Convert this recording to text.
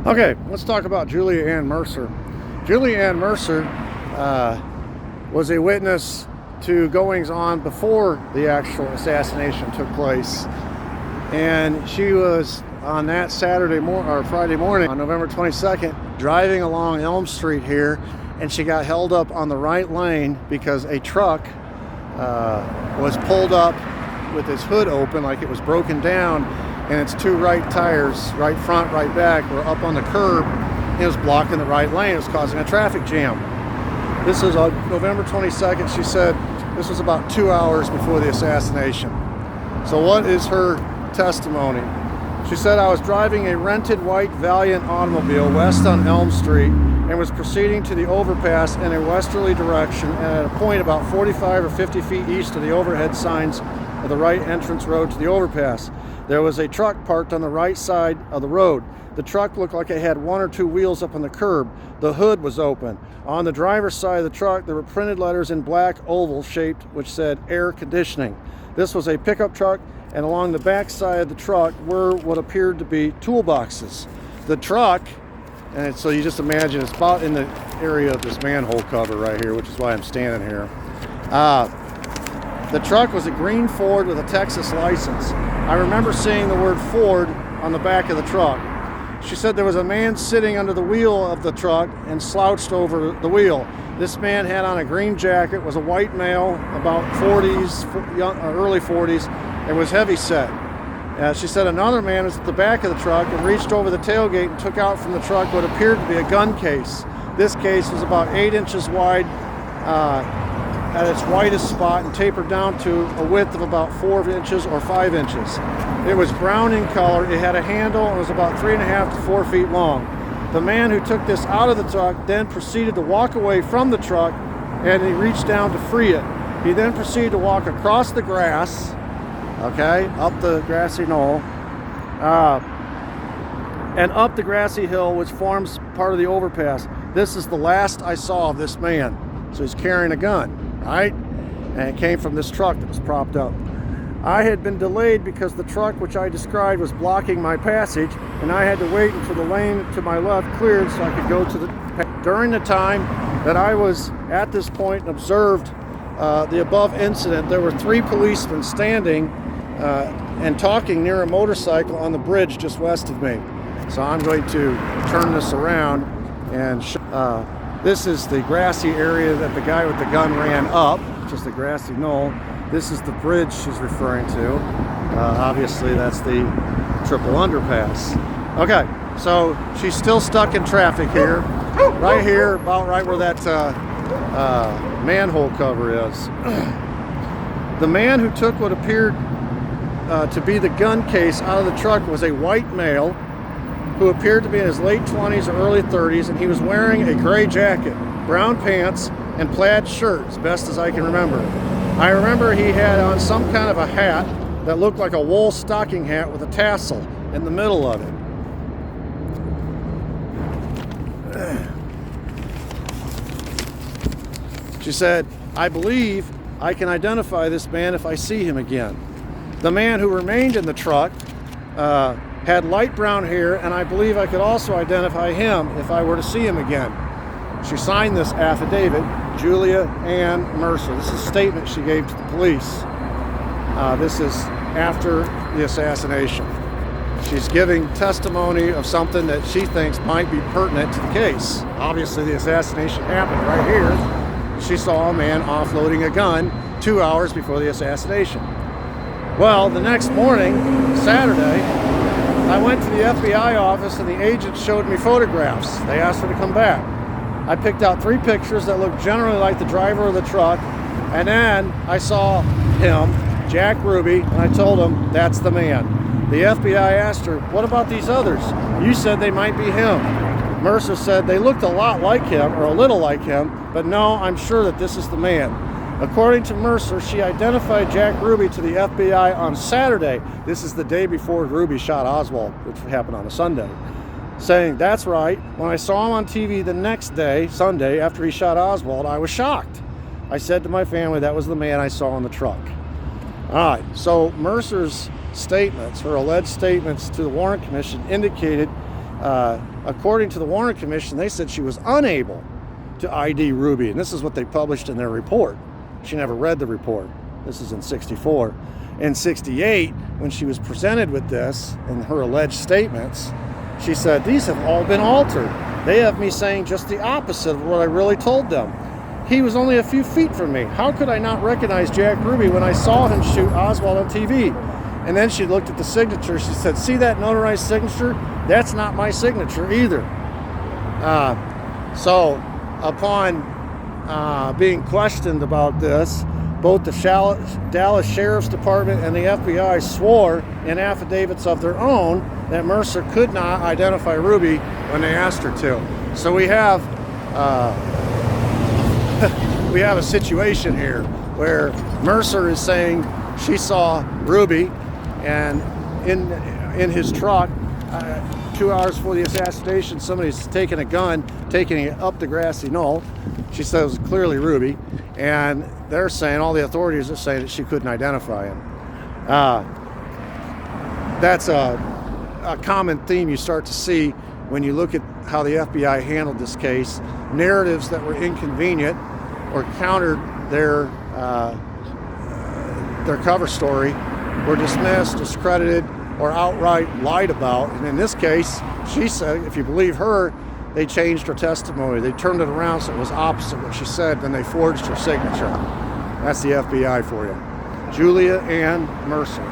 Okay, let's talk about Julia Ann Mercer. Julia Ann Mercer was a witness to goings on before the actual assassination took place, and she was on that Friday morning on November 22nd driving along Elm Street here, and she got held up on the right lane because a truck was pulled up with its hood open like it was broken down, and its two right tires, right front, right back, were up on the curb. It was blocking the right lane. It was causing a traffic jam. This was on November 22nd. She said this was about 2 hours before the assassination. So what is her testimony? She said, "I was driving a rented white Valiant automobile west on Elm Street and was proceeding to the overpass in a westerly direction, and at a point about 45 or 50 feet east of the overhead signs of the right entrance road to the overpass. There was a truck parked on the right side of the road. The truck looked like it had one or two wheels up on the curb. The hood was open. On the driver's side of the truck, there were printed letters in black oval shaped which said air conditioning. This was a pickup truck, and along the back side of the truck were what appeared to be toolboxes. The truck," and so you just imagine it's about in the area of this manhole cover right here, which is why I'm standing here. The truck was a green Ford with a Texas license. I remember seeing the word Ford on the back of the truck. She said there was a man sitting under the wheel of the truck and slouched over the wheel. This man had on a green jacket, was a white male, about 40s, early 40s, and was heavyset. She said another man was at the back of the truck and reached over the tailgate and took out from the truck what appeared to be a gun case. This case was about 8 inches wide at its widest spot and tapered down to a width of about 4 inches or 5 inches. It was brown in color. It had a handle and was about 3.5 to 4 feet long. The man who took this out of the truck then proceeded to walk away from the truck, and he reached down to free it. He then proceeded to walk across the grass, okay, up the grassy knoll, and up the grassy hill, which forms part of the overpass. This is the last I saw of this man. So he's carrying a gun, right? And it came from this truck that was propped up. I had been delayed because the truck which I described was blocking my passage, and I had to wait until the lane to my left cleared so I could go to the... During the time that I was at this point and observed the above incident, there were 3 policemen standing and talking near a motorcycle on the bridge just west of me. So I'm going to turn this around and this is the grassy area that the guy with the gun ran up, just the grassy knoll. This is the bridge she's referring to. Obviously, that's the triple underpass. Okay, so she's still stuck in traffic here. Right here, about right where that manhole cover is. The man who took what appeared to be the gun case out of the truck was a white male who appeared to be in his late 20s or early 30s, and he was wearing a gray jacket, brown pants, and plaid shirt, as best as I can remember. I remember he had on some kind of a hat that looked like a wool stocking hat with a tassel in the middle of it. She said, "I believe I can identify this man if I see him again." The man who remained in the truck had light brown hair, and I believe I could also identify him if I were to see him again. She signed this affidavit, Julia Ann Mercer. This is a statement she gave to the police. This is after the assassination. She's giving testimony of something that she thinks might be pertinent to the case. Obviously, the assassination happened right here. She saw a man offloading a gun 2 hours before the assassination. Well, the next morning, Saturday, I went to the FBI office and the agent showed me photographs. They asked her to come back. I picked out 3 pictures that looked generally like the driver of the truck, and then I saw him, Jack Ruby, and I told him, that's the man. The FBI asked her, "What about these others? You said they might be him." Mercer said they looked a lot like him, or a little like him, but no, I'm sure that this is the man. According to Mercer, she identified Jack Ruby to the FBI on Saturday. This is the day before Ruby shot Oswald, which happened on a Sunday. Saying, "That's right. When I saw him on TV the next day, Sunday, after he shot Oswald, I was shocked. I said to my family that was the man I saw in the truck." All right, so Mercer's statements, her alleged statements to the Warren Commission, indicated according to the Warren Commission, they said she was unable to ID Ruby, and this is what they published in their report. She never read the report. This is in 64. In 68, when she was presented with this and her alleged statements, she said, these have all been altered. They have me saying just the opposite of what I really told them. He was only a few feet from me. How could I not recognize Jack Ruby when I saw him shoot Oswald on TV? And then she looked at the signature. She said, see that notarized signature? That's not my signature either. So upon being questioned about this, both the Dallas Sheriff's Department and the FBI swore in affidavits of their own that Mercer could not identify Ruby when they asked her to. So we have a situation here where Mercer is saying she saw Ruby, and in his truck, 2 hours before the assassination, somebody's taking a gun, taking it up the grassy knoll. She says it was clearly Ruby, and they're saying, all the authorities are saying that she couldn't identify him. That's a common theme you start to see when you look at how the FBI handled this case. Narratives that were inconvenient or countered their cover story were dismissed, discredited, or outright lied about. And in this case, she said, if you believe her, they changed her testimony. They turned it around so it was opposite what she said, then they forged her signature. That's the FBI for you. Julia Ann Mercer.